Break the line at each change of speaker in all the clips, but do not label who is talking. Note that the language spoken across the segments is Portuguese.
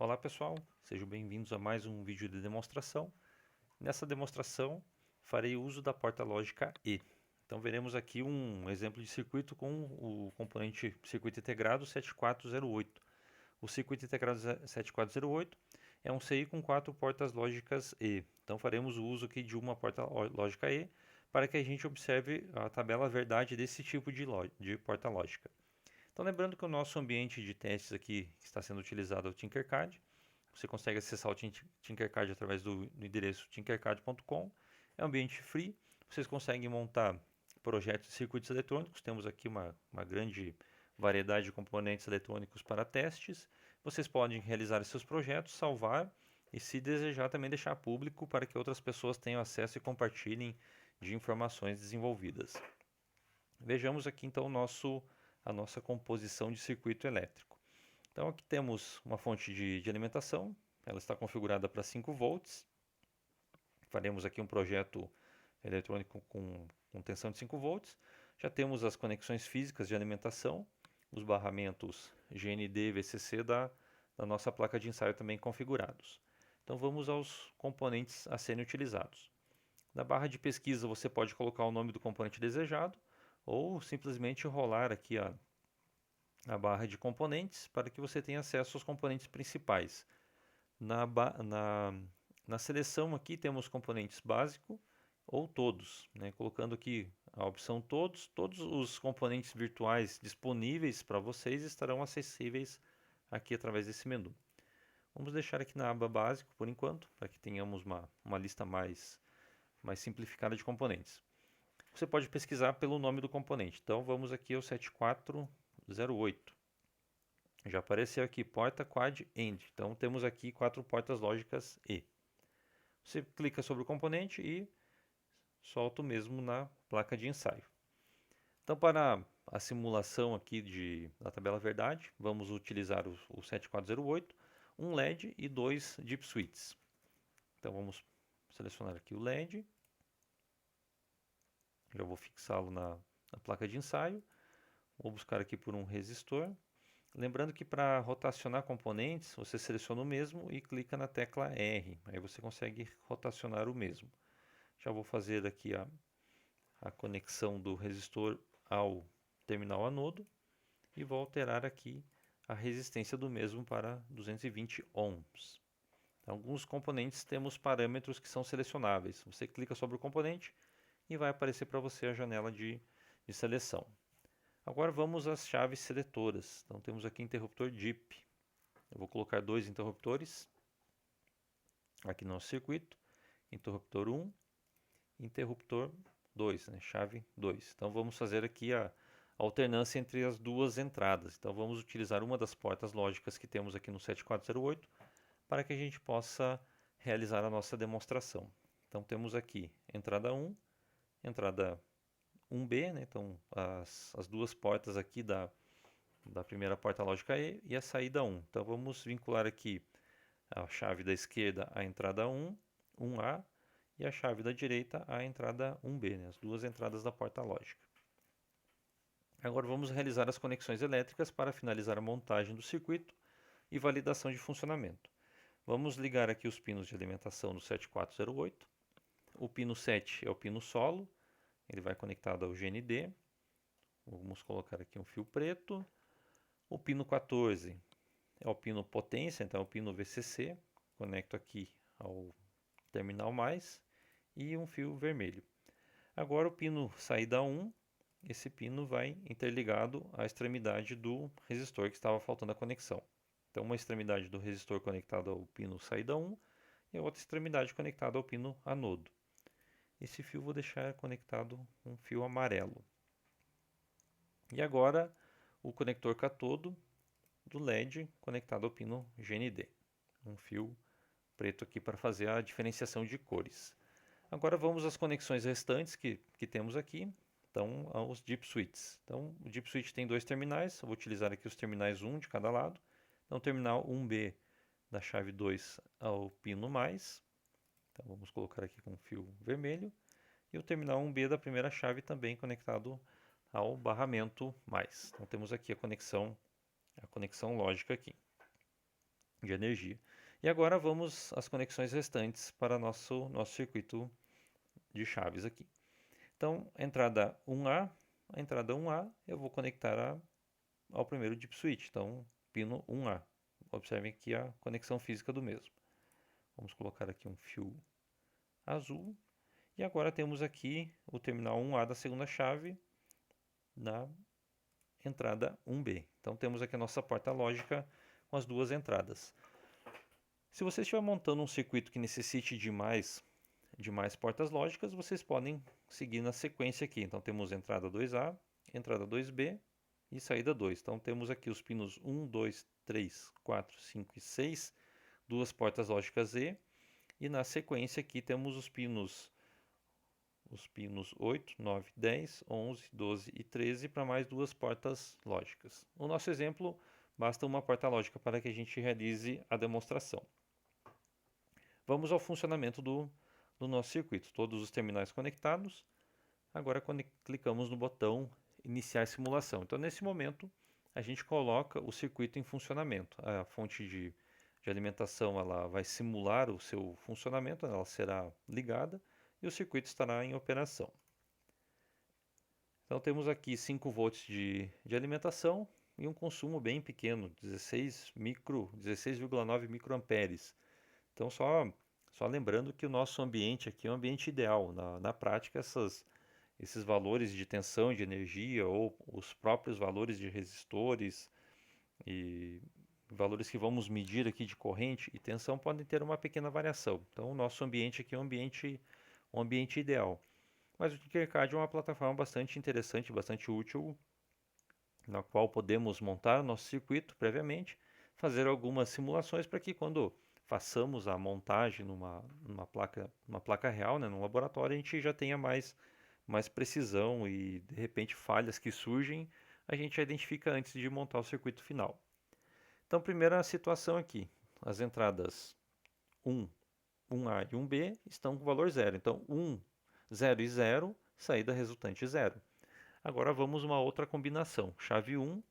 Olá pessoal, sejam bem-vindos a mais um vídeo de demonstração. Nessa demonstração farei uso da porta lógica E. Então veremos aqui um exemplo de circuito com o componente circuito integrado 7408. O circuito integrado 7408 é um CI com 4 portas lógicas E. Então faremos o uso aqui de uma porta lógica E para que a gente observe a tabela verdade desse tipo de porta lógica. Então lembrando que o nosso ambiente de testes aqui está sendo utilizado é o Tinkercad. Você consegue acessar o Tinkercad através do endereço tinkercad.com. É um ambiente free. Vocês conseguem montar projetos de circuitos eletrônicos. Temos aqui uma grande variedade de componentes eletrônicos para testes. Vocês podem realizar seus projetos, salvar e, se desejar, também deixar público para que outras pessoas tenham acesso e compartilhem de informações desenvolvidas. Vejamos aqui então a nossa composição de circuito elétrico. Então aqui temos uma fonte de alimentação, ela está configurada para 5 volts. Faremos aqui um projeto eletrônico com tensão de 5 volts. Já temos as conexões físicas de alimentação, os barramentos GND e VCC da nossa placa de ensaio também configurados. Então vamos aos componentes a serem utilizados. Na barra de pesquisa você pode colocar o nome do componente desejado ou simplesmente rolar aqui a barra de componentes para que você tenha acesso aos componentes principais. Na, na, na seleção aqui temos componentes básico ou todos, né? Colocando aqui a opção todos os componentes virtuais disponíveis para vocês estarão acessíveis aqui através desse menu. Vamos deixar aqui na aba básico por enquanto, para que tenhamos uma lista mais simplificada de componentes. Você pode pesquisar pelo nome do componente. Então vamos aqui ao 7408. Já apareceu aqui porta quad end. Então temos aqui 4 portas lógicas E. Você clica sobre o componente e solta o mesmo na placa de ensaio. Então para a simulação aqui da tabela verdade, vamos utilizar o 7408, um LED e 2 deep switches. Então vamos selecionar aqui o LED. Já vou fixá-lo na placa de ensaio. Vou buscar aqui por um resistor. Lembrando que para rotacionar componentes, você seleciona o mesmo e clica na tecla R. Aí você consegue rotacionar o mesmo. Já vou fazer aqui a conexão do resistor ao terminal anodo e vou alterar aqui a resistência do mesmo para 220 ohms. Então, alguns componentes temos parâmetros que são selecionáveis. Você clica sobre o componente e vai aparecer para você a janela de seleção. Agora vamos às chaves seletoras. Então temos aqui interruptor DIP. Eu vou colocar 2 interruptores aqui no nosso circuito. Interruptor 1, interruptor 2, né? Chave 2. Então vamos fazer aqui a alternância entre as duas entradas. Então vamos utilizar uma das portas lógicas que temos aqui no 7408 para que a gente possa realizar a nossa demonstração. Então temos aqui entrada 1, entrada 1B, né? Então as duas portas aqui da primeira porta lógica E a saída 1. Então vamos vincular aqui a chave da esquerda à entrada 1, 1A, e a chave da direita à entrada 1B, né? As duas entradas da porta lógica. Agora vamos realizar as conexões elétricas para finalizar a montagem do circuito e validação de funcionamento. Vamos ligar aqui os pinos de alimentação do 7408. O pino 7 é o pino solo, ele vai conectado ao GND. Vamos colocar aqui um fio preto. O pino 14 é o pino potência, então é o pino VCC. Conecto aqui ao terminal mais e um fio vermelho. Agora o pino saída 1, esse pino vai interligado à extremidade do resistor que estava faltando a conexão. Então uma extremidade do resistor conectada ao pino saída 1 e a outra extremidade conectada ao pino anodo. Esse fio vou deixar conectado com um fio amarelo. E agora o conector catodo do LED conectado ao pino GND. Um fio preto aqui para fazer a diferenciação de cores. Agora vamos às conexões restantes que temos aqui. Então, aos deep switches. Então, o deep switch tem 2 terminais. Eu vou utilizar aqui os terminais 1 de cada lado. Então, terminal 1B da chave 2 ao pino mais. Então, vamos colocar aqui com fio vermelho. E o terminal 1B da primeira chave também conectado ao barramento mais. Então, temos aqui a conexão lógica aqui. de energia. E agora vamos às conexões restantes para nosso circuito de chaves aqui. Então, entrada 1A, a entrada 1A eu vou conectar ao primeiro dip switch, então pino 1A. Observem aqui a conexão física do mesmo. Vamos colocar aqui um fio azul. E agora temos aqui o terminal 1A da segunda chave na entrada 1B. Então temos aqui a nossa porta lógica com as duas entradas. Se você estiver montando um circuito que necessite de mais portas lógicas, vocês podem seguir na sequência aqui. Então temos entrada 2A, entrada 2B e saída 2. Então temos aqui os pinos 1, 2, 3, 4, 5 e 6, duas portas lógicas E. E na sequência aqui temos os pinos 8, 9, 10, 11, 12 e 13 para mais duas portas lógicas. No nosso exemplo, basta uma porta lógica para que a gente realize a demonstração. Vamos ao funcionamento do nosso circuito. Todos os terminais conectados. Agora clicamos no botão Iniciar simulação. Então, nesse momento, a gente coloca o circuito em funcionamento. A fonte de alimentação ela vai simular o seu funcionamento, ela será ligada e o circuito estará em operação. Então temos aqui 5 volts de alimentação e um consumo bem pequeno, 16,9 microamperes. Então só lembrando que o nosso ambiente aqui é um ambiente ideal. Na prática, esses valores de tensão e de energia ou os próprios valores de resistores e valores que vamos medir aqui de corrente e tensão podem ter uma pequena variação. Então o nosso ambiente aqui é um ambiente ideal. Mas o Tinkercad é uma plataforma bastante interessante, bastante útil, na qual podemos montar o nosso circuito previamente, fazer algumas simulações para que quando façamos a montagem numa placa real, né, num laboratório, a gente já tenha mais precisão e de repente falhas que surgem, a gente já identifica antes de montar o circuito final. Então, primeira situação aqui, as entradas 1A e 1B estão com valor 0. Então, 1, 0 e 0, saída resultante 0. Agora vamos uma outra combinação. Chave 1,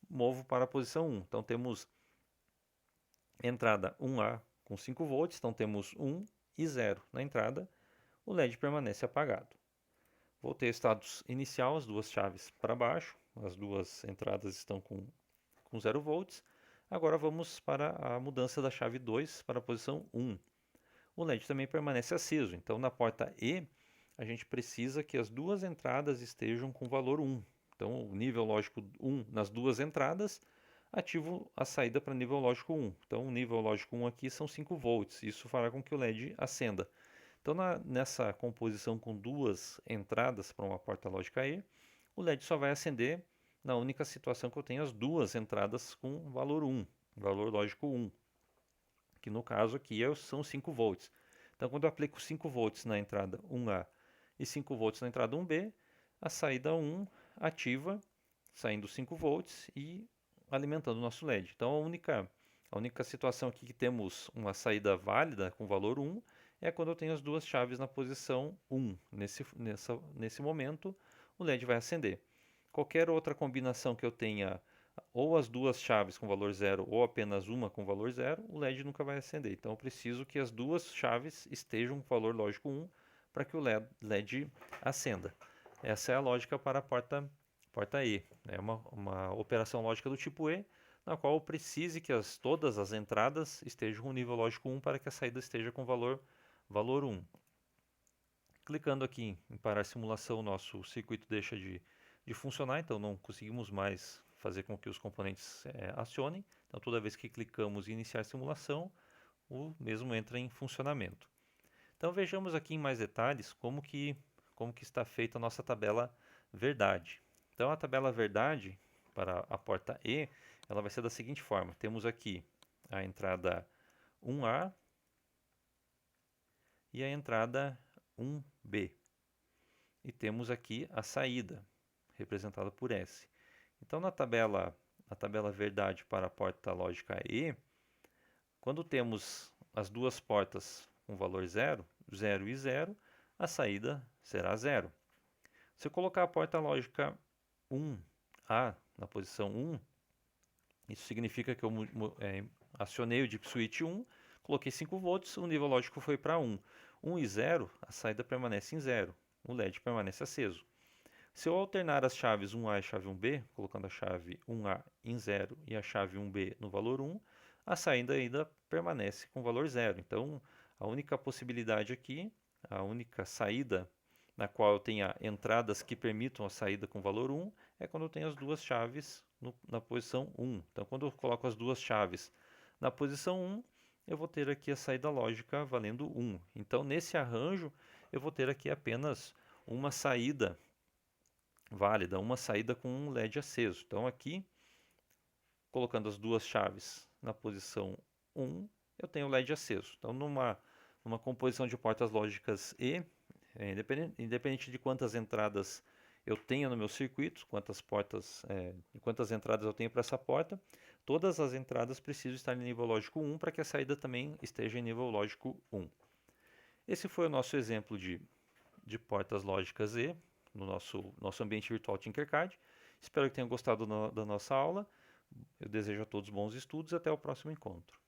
movo para a posição 1. Então temos entrada 1A com 5 volts, então temos 1 e 0 na entrada. O LED permanece apagado. Voltei ao estado inicial, as duas chaves para baixo. As duas entradas estão com 0 volts. Agora vamos para a mudança da chave 2 para a posição 1. O LED também permanece aceso, então na porta E a gente precisa que as duas entradas estejam com valor 1. Então o nível lógico 1 nas duas entradas, ativo a saída para nível lógico 1. Então o nível lógico 1 aqui são 5 volts, isso fará com que o LED acenda. Então nessa composição com duas entradas para uma porta lógica E, o LED só vai acender na única situação que eu tenho as duas entradas com valor 1, valor lógico 1, que no caso aqui são 5 volts. Então quando eu aplico 5 volts na entrada 1A e 5 volts na entrada 1B, a saída 1 ativa, saindo 5 volts e alimentando o nosso LED. Então a única situação aqui que temos uma saída válida com valor 1 é quando eu tenho as duas chaves na posição 1. Nesse momento, o LED vai acender. Qualquer outra combinação que eu tenha, ou as duas chaves com valor 0 ou apenas uma com valor 0, o LED nunca vai acender. Então eu preciso que as duas chaves estejam com valor lógico 1 para que o LED acenda. Essa é a lógica para a porta E. É uma operação lógica do tipo E, na qual eu precise que todas as entradas estejam com nível lógico 1 para que a saída esteja com valor 1. Clicando aqui em parar simulação, o nosso circuito deixa de funcionar, então não conseguimos mais fazer com que os componentes acionem. Então toda vez que clicamos em iniciar simulação, o mesmo entra em funcionamento. Então vejamos aqui em mais detalhes como que está feita a nossa tabela verdade. Então a tabela verdade para a porta E, ela vai ser da seguinte forma. Temos aqui a entrada 1A e a entrada 1B. E temos aqui a saída, representada por S. Então na tabela verdade para a porta lógica E, quando temos as duas portas com valor 0, 0 e 0, a saída será 0. Se eu colocar a porta lógica 1A na posição 1, isso significa que eu Acionei o dip switch 1, coloquei 5 volts, o nível lógico foi para 1. 1 e 0, a saída permanece em 0, o LED permanece aceso. Se eu alternar as chaves 1A e chave 1B, colocando a chave 1A em 0 e a chave 1B no valor 1, a saída ainda permanece com o valor 0. Então, a única possibilidade aqui, a única saída na qual eu tenha entradas que permitam a saída com valor 1, é quando eu tenho as duas chaves na posição 1. Então, quando eu coloco as duas chaves na posição 1, eu vou ter aqui a saída lógica valendo 1. Então, nesse arranjo, eu vou ter aqui apenas uma saída válida, uma saída com um LED aceso. Então, aqui, colocando as duas chaves na posição 1, eu tenho o LED aceso. Então, numa composição de portas lógicas E, independente de quantas entradas eu tenho no meu circuito, quantas entradas eu tenho para essa porta, todas as entradas precisam estar em nível lógico 1 para que a saída também esteja em nível lógico 1. Esse foi o nosso exemplo de portas lógicas E no nosso ambiente virtual Tinkercad. Espero que tenham gostado da nossa aula. Eu desejo a todos bons estudos e até o próximo encontro.